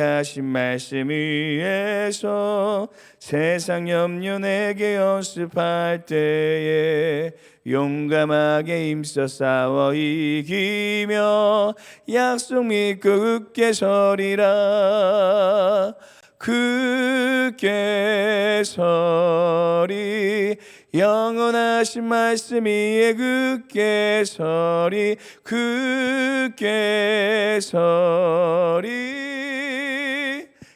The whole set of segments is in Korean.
하신 말씀 위에서 세상 염려 내게 연습할 때에 용감하게 힘써 싸워 이기며 약속 믿고 굳게 서리라. 굳게 서리 영원하신 말씀 위에 굳게 서리 굳게 서리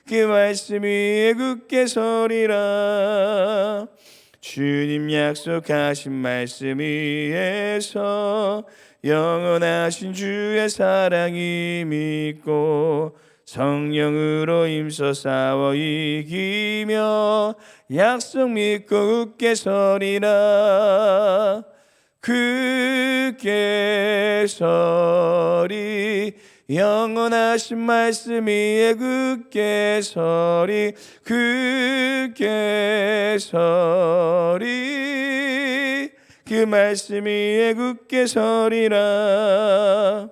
그 말씀 위에 굳게 서리라. 주님 약속하신 말씀 위에서 영원하신 주의 사랑이 믿고 성령으로 힘써 싸워 이기며 약속 믿고 굳게 서리라. 굳게 서리 영원하신 말씀 위에 굳게 서리 굳게 서리 그 말씀 위에 굳게 서리라.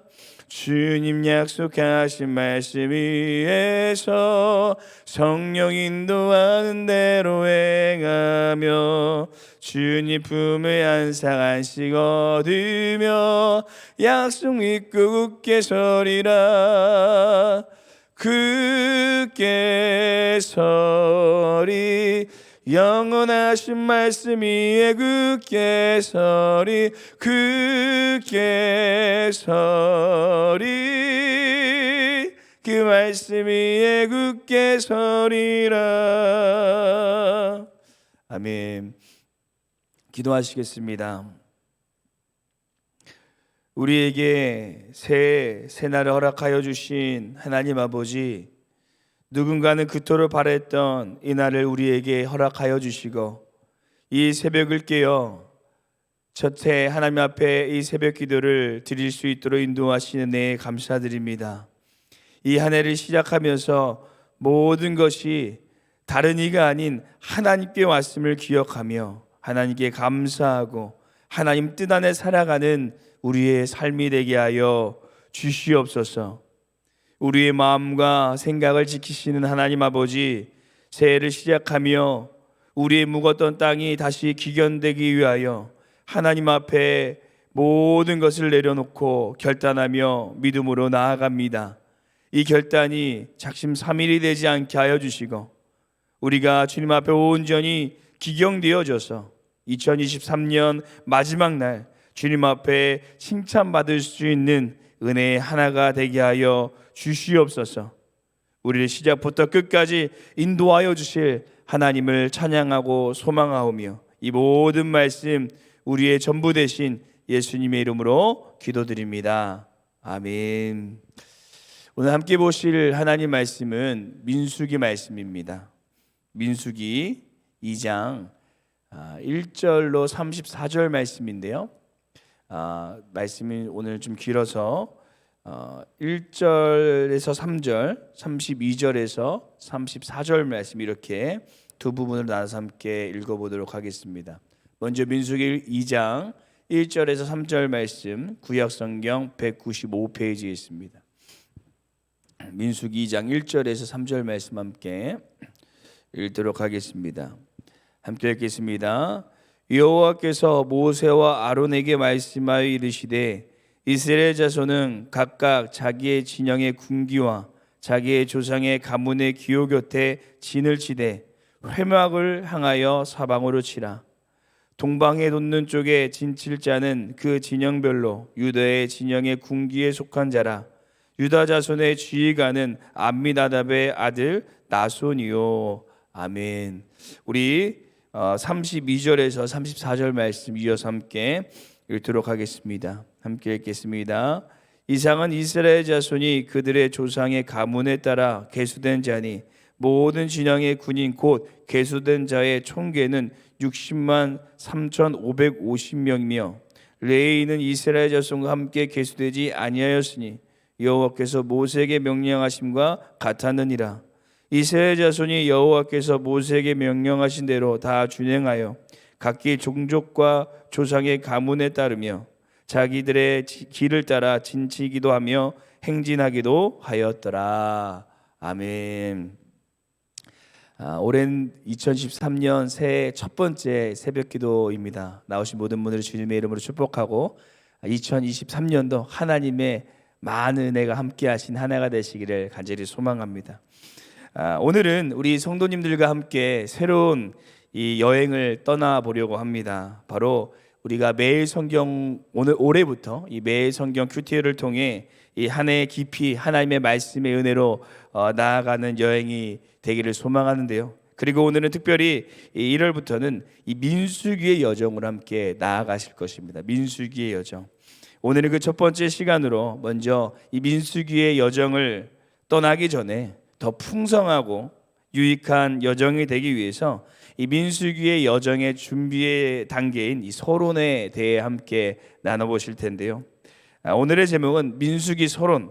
주님 약속하신 말씀 위에서 성령 인도하는 대로 행하며 주님 품에 안식 얻으며 약속 믿고 굳게 서리라. 굳게 서리 영원하신 말씀 위에 굳게 서리 굳게 서리 그 말씀 위에 굳게 서리라. 아멘. 기도하시겠습니다. 우리에게 새 날을 허락하여 주신 하나님 아버지, 누군가는 그토록 바랬던 이 날을 우리에게 허락하여 주시고 이 새벽을 깨어 첫해 하나님 앞에 이 새벽 기도를 드릴 수 있도록 인도하시는 데 감사드립니다. 이 한 해를 시작하면서 모든 것이 다른 이가 아닌 하나님께 왔음을 기억하며 하나님께 감사하고 하나님 뜻 안에 살아가는 우리의 삶이 되게 하여 주시옵소서. 우리의 마음과 생각을 지키시는 하나님 아버지, 새해를 시작하며 우리의 묵었던 땅이 다시 기견되기 위하여 하나님 앞에 모든 것을 내려놓고 결단하며 믿음으로 나아갑니다. 이 결단이 작심삼일이 되지 않게 하여 주시고 우리가 주님 앞에 온전히 기경되어져서 2023년 마지막 날 주님 앞에 칭찬받을 수 있는 은혜의 하나가 되게 하여 주시옵소서. 우리를 시작부터 끝까지 인도하여 주실 하나님을 찬양하고 소망하오며 이 모든 말씀 우리의 전부 되신 예수님의 이름으로 기도드립니다. 아멘. 오늘 함께 보실 하나님 말씀은 민수기 말씀입니다. 민수기 2장 1절로 34절 말씀인데요. 말씀이 오늘 좀 길어서 1절에서 3절, 32절에서 34절 말씀 이렇게 두 부분으로 나눠서 함께 읽어보도록 하겠습니다. 먼저 민수기 2장 1절에서 3절 말씀 구약성경 195페이지에 있습니다. 민수기 2장 1절에서 3절 말씀 함께 읽도록 하겠습니다. 함께 읽겠습니다. 여호와께서 모세와 아론에게 말씀하여 이르시되 이스라엘 자손은 각각 자기의 진영의 군기와 자기의 조상의 가문의 기호 곁에 진을 치되 회막을 향하여 사방으로 치라. 동방에 돋는 쪽에 진칠 자는 그 진영별로 유다의 진영의 군기에 속한 자라. 유다 자손의 지휘관은 암미나답의 아들 나손이요. 아멘. 우리 32절에서 34절 말씀 이어서 함께 읽도록 하겠습니다. 함께 읽겠습니다. 이상은 이스라엘 자손이 그들의 조상의 가문에 따라 계수된 자니 모든 진영의 군인 곧 계수된 자의 총계는 60만 3,550명이며 레위인은 이스라엘 자손과 함께 계수되지 아니하였으니 여호와께서 모세에게 명령하심과 같았느니라. 이스라엘 자손이 여호와께서 모세에게 명령하신 대로 다 준행하여 각기 종족과 조상의 가문에 따르며 자기들의 길을 따라 진치기도 하며 행진하기도 하였더라. 아멘. 올해는 2013년 새해 첫 번째 새벽 기도입니다. 나오신 모든 분들을 주님의 이름으로 축복하고 2023년도 하나님의 많은 은혜가 함께 하신 한 해가 되시기를 간절히 소망합니다. 오늘은 우리 성도님들과 함께 새로운 이 여행을 떠나보려고 합니다. 바로 우리가 매일 성경, 올해부터 이 매일 성경 큐티를 통해 이 한 해 깊이 하나님의 말씀의 은혜로 나아가는 여행이 되기를 소망하는데요. 그리고 오늘은 특별히 1월부터는 이 민수기의 여정을 함께 나아가실 것입니다. 민수기의 여정. 오늘은 그 첫 번째 시간으로 먼저 이 민수기의 여정을 떠나기 전에 더 풍성하고 유익한 여정이 되기 위해서 이 민수기의 여정의 준비의 단계인 이 서론에 대해 함께 나눠보실 텐데요. 오늘의 제목은 민수기 서론,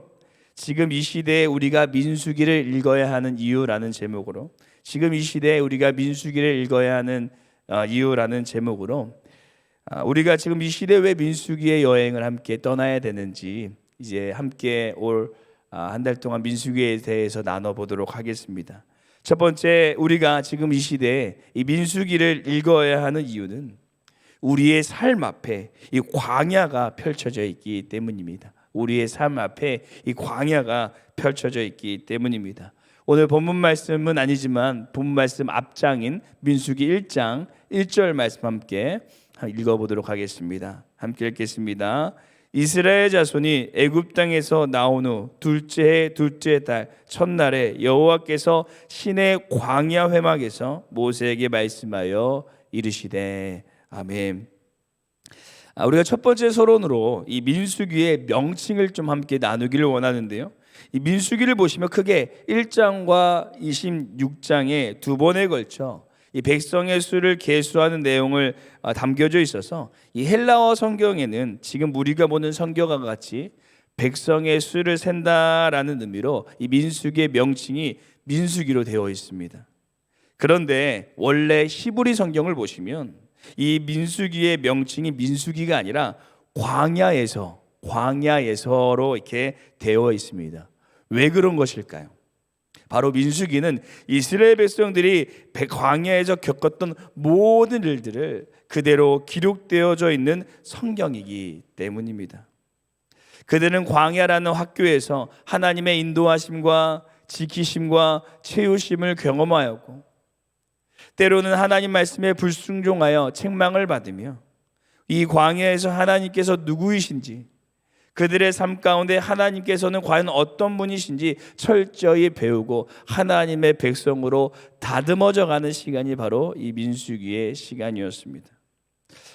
지금 이 시대에 우리가 민수기를 읽어야 하는 이유라는 제목으로, 지금 이 시대에 우리가 민수기를 읽어야 하는 이유라는 제목으로 우리가 지금 이 시대에 왜 민수기의 여행을 함께 떠나야 되는지 이제 함께 올 한 달 동안 민수기에 대해서 나눠보도록 하겠습니다. 첫 번째, 우리가 지금 이 시대에 이 민수기를 읽어야 하는 이유는 우리의 삶 앞에 이 광야가 펼쳐져 있기 때문입니다. 우리의 삶 앞에 이 광야가 펼쳐져 있기 때문입니다. 오늘 본문 말씀은 아니지만 본문 말씀 앞장인 민수기 1장 1절 말씀 함께 읽어보도록 하겠습니다. 함께 읽겠습니다. 이스라엘 자손이 애굽 땅에서 나온 후 둘째 달 첫날에 여호와께서 시내 광야 회막에서 모세에게 말씀하여 이르시되. 아멘. 우리가 첫 번째 서론으로 이 민수기의 명칭을 좀 함께 나누기를 원하는데요. 이 민수기를 보시면 크게 1장과 26장에 두 번에 걸쳐 이 백성의 수를 계수하는 내용을 담겨져 있어서 이 헬라어 성경에는 지금 우리가 보는 성경과 같이 백성의 수를 센다라는 의미로 이 민수기의 명칭이 민수기로 되어 있습니다. 그런데 원래 히브리 성경을 보시면 이 민수기의 명칭이 민수기가 아니라 광야에서로 이렇게 되어 있습니다. 왜 그런 것일까요? 바로 민수기는 이스라엘 백성들이 광야에서 겪었던 모든 일들을 그대로 기록되어져 있는 성경이기 때문입니다. 그들은 광야라는 학교에서 하나님의 인도하심과 지키심과 채우심을 경험하였고, 때로는 하나님 말씀에 불순종하여 책망을 받으며 이 광야에서 하나님께서 누구이신지, 그들의 삶 가운데 하나님께서는 과연 어떤 분이신지 철저히 배우고 하나님의 백성으로 다듬어져가는 시간이 바로 이 민수기의 시간이었습니다.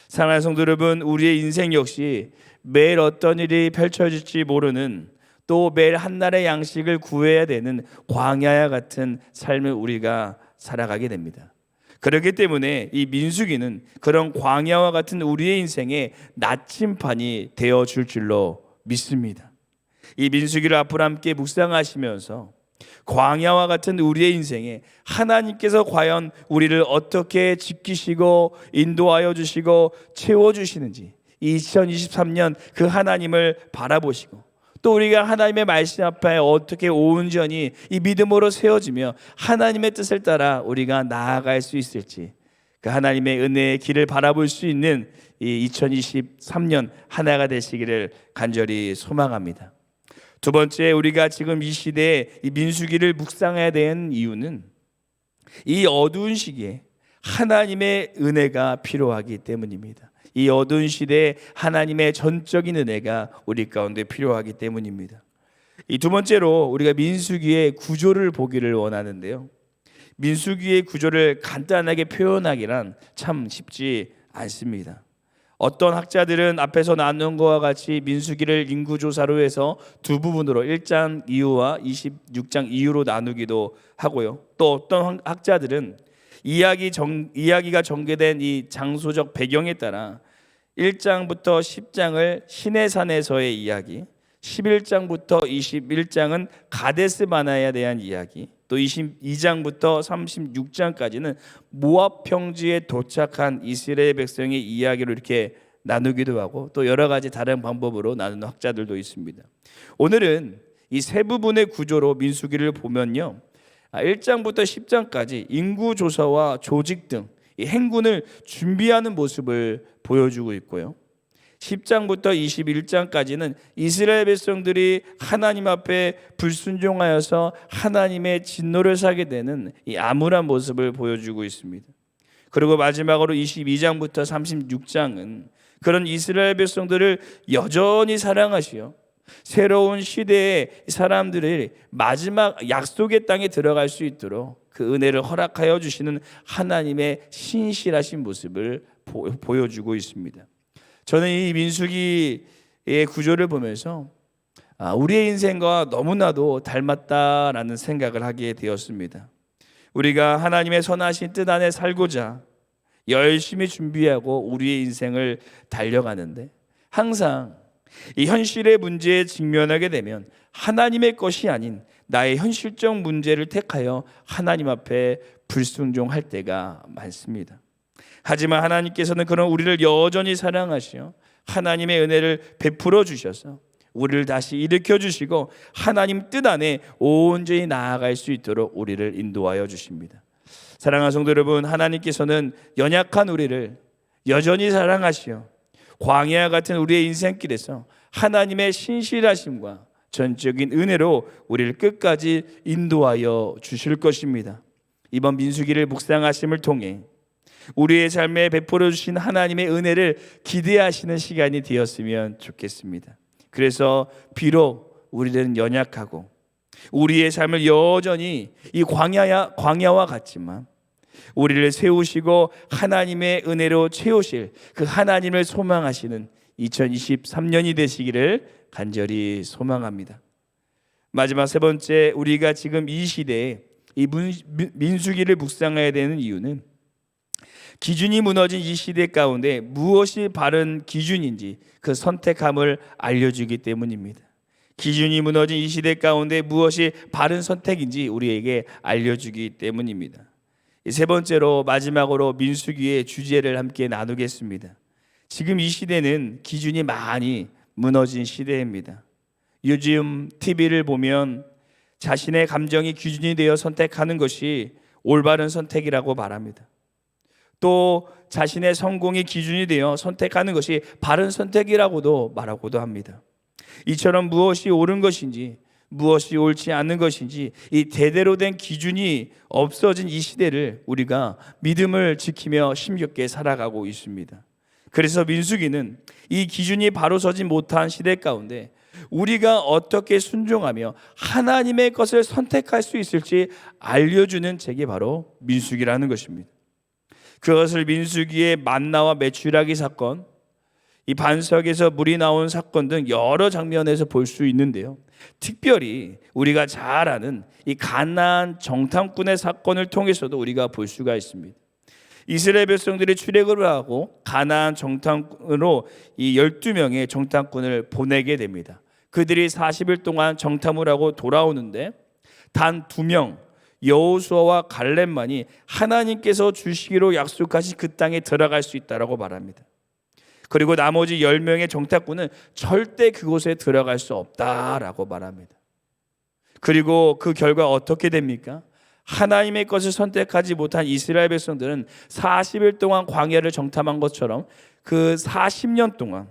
사랑하는 성도 여러분, 우리의 인생 역시 매일 어떤 일이 펼쳐질지 모르는, 또 매일 한날의 양식을 구해야 되는 광야와 같은 삶을 우리가 살아가게 됩니다. 그렇기 때문에 이 민수기는 그런 광야와 같은 우리의 인생의 나침판이 되어줄 줄로 믿습니다. 이 민수기를 앞으로 함께 묵상하시면서 광야와 같은 우리의 인생에 하나님께서 과연 우리를 어떻게 지키시고 인도하여 주시고 채워주시는지 2023년 그 하나님을 바라보시고, 또 우리가 하나님의 말씀 앞에 어떻게 온전히 이 믿음으로 세워지며 하나님의 뜻을 따라 우리가 나아갈 수 있을지, 그 하나님의 은혜의 길을 바라볼 수 있는 이 2023년 한 해가 되시기를 간절히 소망합니다. 두 번째, 우리가 지금 이 시대에 이 민수기를 묵상해야 되는 이유는 이 어두운 시기에 하나님의 은혜가 필요하기 때문입니다. 이 어두운 시대에 하나님의 전적인 은혜가 우리 가운데 필요하기 때문입니다. 이 두 번째로 우리가 민수기의 구조를 보기를 원하는데요. 민수기의 구조를 간단하게 표현하기란 참 쉽지 않습니다. 어떤 학자들은 앞에서 나눈 것과 같이 민수기를 인구조사로 해서 두 부분으로 1장 이후와 26장 이후로 나누기도 하고요. 또 어떤 학자들은 이야기가 전개된 이 장소적 배경에 따라 1장부터 10장을 시내산에서의 이야기, 11장부터 21장은 가데스 바네아에 대한 이야기, 또 22장부터 36장까지는 모압 평지에 도착한 이스라엘 백성의 이야기로 이렇게 나누기도 하고, 또 여러 가지 다른 방법으로 나누는 학자들도 있습니다. 오늘은 이 세 부분의 구조로 민수기를 보면요, 1장부터 10장까지 인구 조사와 조직 등 이 행군을 준비하는 모습을 보여주고 있고요, 10장부터 21장까지는 이스라엘 백성들이 하나님 앞에 불순종하여서 하나님의 진노를 사게 되는 이 암울한 모습을 보여주고 있습니다. 그리고 마지막으로 22장부터 36장은 그런 이스라엘 백성들을 여전히 사랑하시어 새로운 시대의 사람들이 마지막 약속의 땅에 들어갈 수 있도록 그 은혜를 허락하여 주시는 하나님의 신실하신 모습을 보여주고 있습니다. 저는 이 민수기의 구조를 보면서 우리의 인생과 너무나도 닮았다라는 생각을 하게 되었습니다. 우리가 하나님의 선하신 뜻 안에 살고자 열심히 준비하고 우리의 인생을 달려가는데 항상 이 현실의 문제에 직면하게 되면 하나님의 것이 아닌 나의 현실적 문제를 택하여 하나님 앞에 불순종할 때가 많습니다. 하지만 하나님께서는 그런 우리를 여전히 사랑하시어 하나님의 은혜를 베풀어 주셔서 우리를 다시 일으켜 주시고 하나님 뜻 안에 온전히 나아갈 수 있도록 우리를 인도하여 주십니다. 사랑하는 성도 여러분, 하나님께서는 연약한 우리를 여전히 사랑하시어 광야 같은 우리의 인생길에서 하나님의 신실하심과 전적인 은혜로 우리를 끝까지 인도하여 주실 것입니다. 이번 민수기를 묵상하심을 통해 우리의 삶에 베풀어 주신 하나님의 은혜를 기대하시는 시간이 되었으면 좋겠습니다. 그래서 비록 우리는 연약하고 우리의 삶을 여전히 이 광야와 같지만 우리를 세우시고 하나님의 은혜로 채우실 그 하나님을 소망하시는 2023년이 되시기를 간절히 소망합니다. 마지막 세 번째, 우리가 지금 이 시대에 이 민수기를 묵상해야 되는 이유는 기준이 무너진 이 시대 가운데 무엇이 바른 기준인지 그 선택함을 알려주기 때문입니다. 기준이 무너진 이 시대 가운데 무엇이 바른 선택인지 우리에게 알려주기 때문입니다. 세 번째로 마지막으로 민수기의 주제를 함께 나누겠습니다. 지금 이 시대는 기준이 많이 무너진 시대입니다. 요즘 TV를 보면 자신의 감정이 기준이 되어 선택하는 것이 올바른 선택이라고 말합니다. 또 자신의 성공이 기준이 되어 선택하는 것이 바른 선택이라고도 말하고도 합니다. 이처럼 무엇이 옳은 것인지 무엇이 옳지 않은 것인지 이 대대로 된 기준이 없어진 이 시대를 우리가 믿음을 지키며 힘겹게 살아가고 있습니다. 그래서 민수기는 이 기준이 바로 서지 못한 시대 가운데 우리가 어떻게 순종하며 하나님의 것을 선택할 수 있을지 알려주는 책이 바로 민수기라는 것입니다. 그것을 민수기의 만나와 메추라기 사건, 이 반석에서 물이 나온 사건 등 여러 장면에서 볼 수 있는데요, 특별히 우리가 잘 아는 이 가나안 정탐꾼의 사건을 통해서도 우리가 볼 수가 있습니다. 이스라엘 백성들이 출애굽을 하고 가나안 정탐으로 이 12명의 정탐꾼을 보내게 됩니다. 그들이 40일 동안 정탐을 하고 돌아오는데 단 2명 여호수아와 갈렙만이 하나님께서 주시기로 약속하신 그 땅에 들어갈 수 있다라고 말합니다. 그리고 나머지 10명의 정탐꾼은 절대 그곳에 들어갈 수 없다라고 말합니다. 그리고 그 결과 어떻게 됩니까? 하나님의 것을 선택하지 못한 이스라엘 백성들은 40일 동안 광야를 정탐한 것처럼 그 40년 동안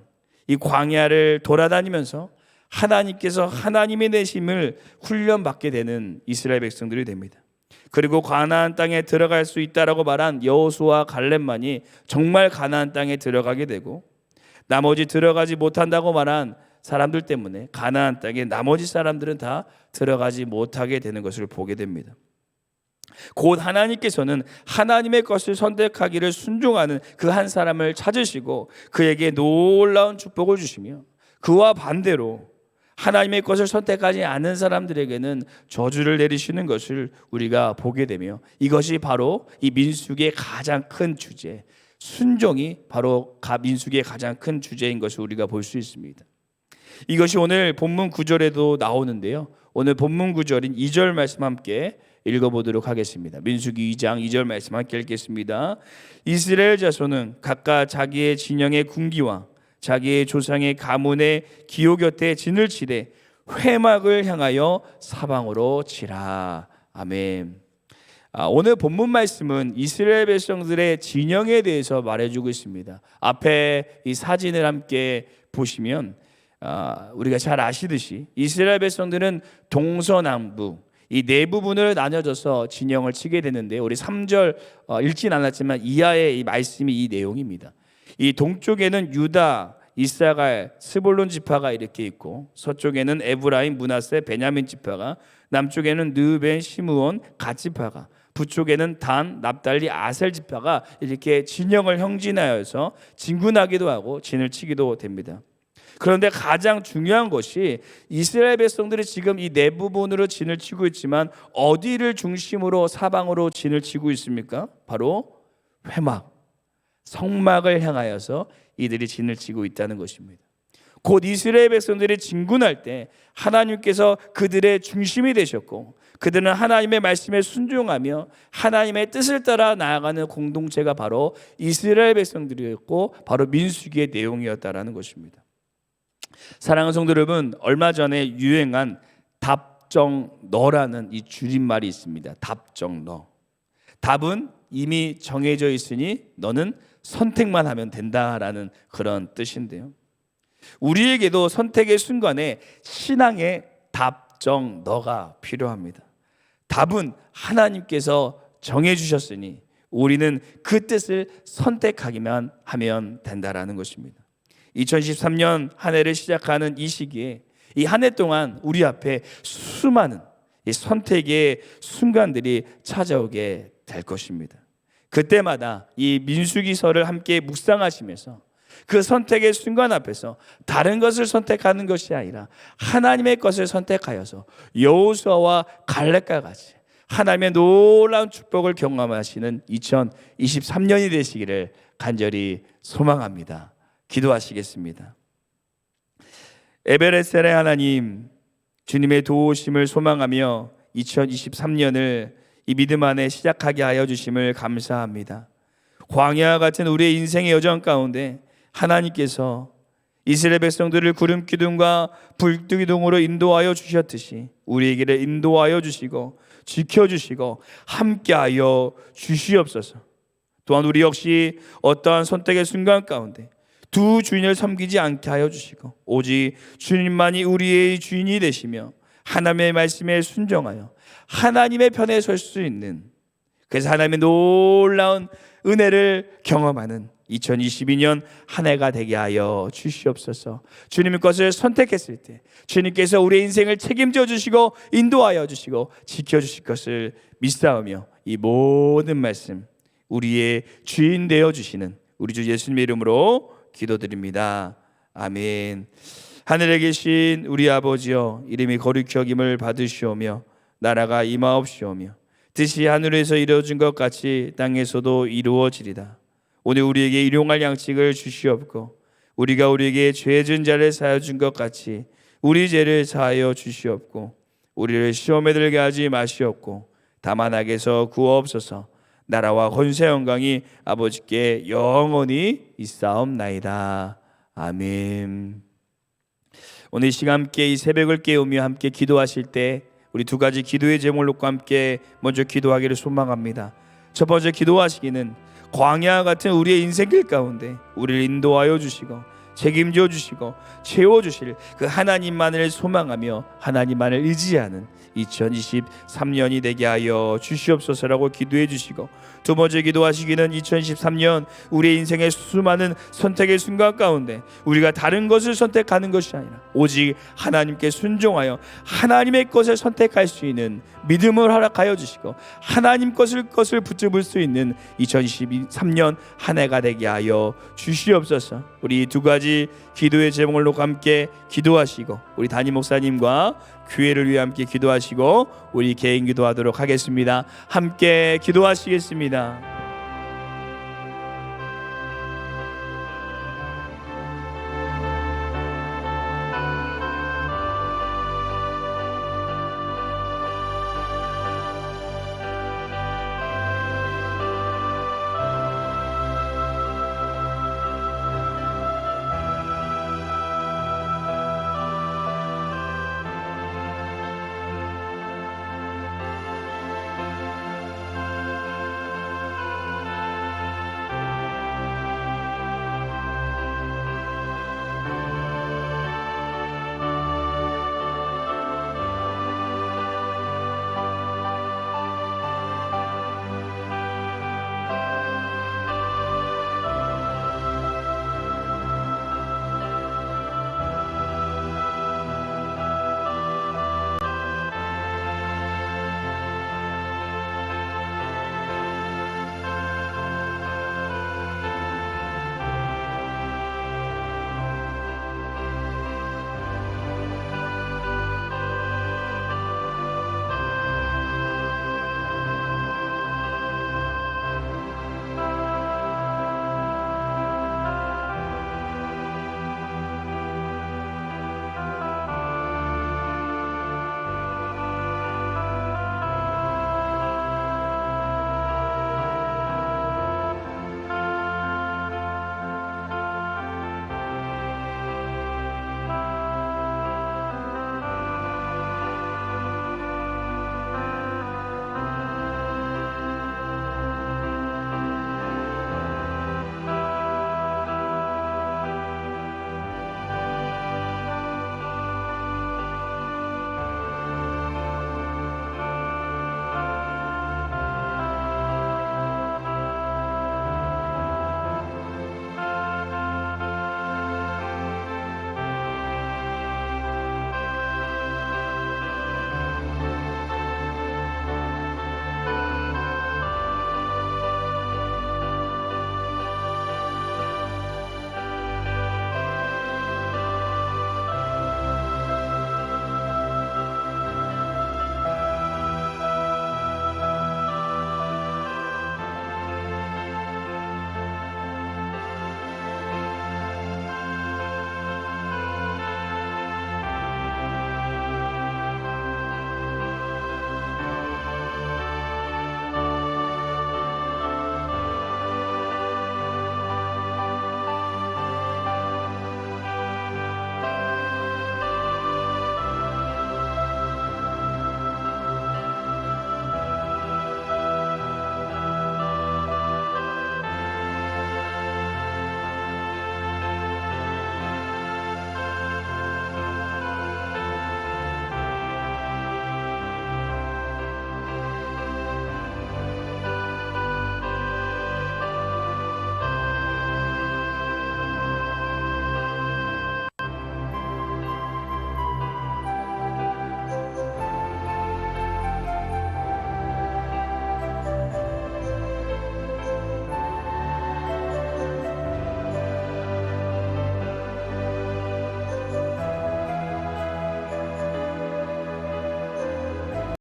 이 광야를 돌아다니면서 하나님께서 하나님의 내심을 훈련받게 되는 이스라엘 백성들이 됩니다. 그리고 가나안 땅에 들어갈 수 있다라고 말한 여호수아와 갈렙만이 정말 가나안 땅에 들어가게 되고, 나머지 들어가지 못한다고 말한 사람들 때문에 가나안 땅에 나머지 사람들은 다 들어가지 못하게 되는 것을 보게 됩니다. 곧 하나님께서는 하나님의 것을 선택하기를 순종하는 그 한 사람을 찾으시고 그에게 놀라운 축복을 주시며, 그와 반대로 하나님의 것을 선택하지 않은 사람들에게는 저주를 내리시는 것을 우리가 보게 되며, 이것이 바로 이 민수기의 가장 큰 주제, 순종이 바로 민수기의 가장 큰 주제인 것을 우리가 볼 수 있습니다. 이것이 오늘 본문 9절에도 나오는데요, 오늘 본문 9절인 2절 말씀 함께 읽어보도록 하겠습니다. 민수기 2장 2절 말씀 함께 읽겠습니다. 이스라엘 자손은 각각 자기의 진영의 군기와 자기의 조상의 가문의 기호 곁에 진을 치되 회막을 향하여 사방으로 치라. 아멘. 오늘 본문 말씀은 이스라엘 백성들의 진영에 대해서 말해주고 있습니다. 앞에 이 사진을 함께 보시면 우리가 잘 아시듯이 이스라엘 백성들은 동서남북 이 네 부분을 나눠져서 진영을 치게 되는데, 우리 3절 읽진 않았지만 이하의 이 말씀이 이 내용입니다. 이 동쪽에는 유다, 이사갈, 스불론 지파가 이렇게 있고, 서쪽에는 에브라임, 므낫세, 베냐민 지파가, 남쪽에는 르벤, 시므온, 갓 지파가, 북쪽에는 단, 납달리, 아셀 지파가 이렇게 진영을 형진하여서 진군하기도 하고 진을 치기도 됩니다. 그런데 가장 중요한 것이 이스라엘 백성들이 지금 이 네 부분으로 진을 치고 있지만 어디를 중심으로 사방으로 진을 치고 있습니까? 바로 회막, 성막을 향하여서 이들이 진을 치고 있다는 것입니다. 곧 이스라엘 백성들이 진군할 때 하나님께서 그들의 중심이 되셨고, 그들은 하나님의 말씀에 순종하며 하나님의 뜻을 따라 나아가는 공동체가 바로 이스라엘 백성들이었고, 바로 민수기의 내용이었다라는 것입니다. 사랑하는 성도 여러분, 얼마 전에 유행한 답정너라는 이 줄임말이 있습니다. 답정너. 답은 이미 정해져 있으니 너는 선택만 하면 된다라는 그런 뜻인데요. 우리에게도 선택의 순간에 신앙의 답정너가 필요합니다. 답은 하나님께서 정해주셨으니 우리는 그 뜻을 선택하기만 하면 된다라는 것입니다. 2013년 한 해를 시작하는 이 시기에 이 한 해 동안 우리 앞에 수많은 이 선택의 순간들이 찾아오게 될 것입니다. 그때마다 이 민수기서를 함께 묵상하시면서 그 선택의 순간 앞에서 다른 것을 선택하는 것이 아니라 하나님의 것을 선택하여서 여호수아와 갈렙과 같이 하나님의 놀라운 축복을 경험하시는 2023년이 되시기를 간절히 소망합니다. 기도하시겠습니다. 에베레셀의 하나님, 주님의 도우심을 소망하며 2023년을 이 믿음 안에 시작하게 하여 주심을 감사합니다. 광야와 같은 우리의 인생의 여정 가운데 하나님께서 이스라엘 백성들을 구름 기둥과 불 기둥으로 인도하여 주셨듯이 우리에게를 인도하여 주시고 지켜주시고 함께하여 주시옵소서. 또한 우리 역시 어떠한 선택의 순간 가운데 두 주인을 섬기지 않게 하여 주시고 오직 주님만이 우리의 주인이 되시며 하나님의 말씀에 순종하여 하나님의 편에 설 수 있는, 그래서 하나님의 놀라운 은혜를 경험하는 2022년 한 해가 되게 하여 주시옵소서. 주님의 것을 선택했을 때 주님께서 우리의 인생을 책임져 주시고 인도하여 주시고 지켜주실 것을 믿사오며 이 모든 말씀 우리의 주인 되어 주시는 우리 주 예수님의 이름으로 기도드립니다. 아멘. 하늘에 계신 우리 아버지여, 이름이 거룩히 여김을 받으시오며 나라가 임하옵시오며 뜻이 하늘에서 이루어진 것 같이 땅에서도 이루어지리다. 오늘 우리에게 일용할 양식을 주시옵고 우리가 우리에게 죄 지은 자를 사하여 준 것 같이 우리 죄를 사하여 주시옵고 우리를 시험에 들게 하지 마시옵고 다만 악에서 구하옵소서. 나라와 권세 영광이 아버지께 영원히 있사옵나이다. 아멘. 오늘 이 시간 함께 이 새벽을 깨우며 함께 기도하실 때 우리 두 가지 기도의 제목을 놓고 함께 먼저 기도하기를 소망합니다. 첫 번째 기도하시기는 광야와 같은 우리의 인생길 가운데 우리를 인도하여 주시고 책임져 주시고 채워주실 그 하나님만을 소망하며 하나님만을 의지하는 2023년이 되게 하여 주시옵소서라고 기도해 주시고, 두 번째 기도하시기는 2023년 우리의 인생의 수많은 선택의 순간 가운데 우리가 다른 것을 선택하는 것이 아니라 오직 하나님께 순종하여 하나님의 것을 선택할 수 있는 믿음을 허락하여 주시고 하나님 것을 붙잡을 수 있는 2023년 한 해가 되게 하여 주시옵소서. 우리 두 가지 기도의 제목을 놓고 함께 기도하시고 우리 담임 목사님과 교회를 위해 함께 기도하시고 우리 개인 기도하도록 하겠습니다. 함께 기도하시겠습니다.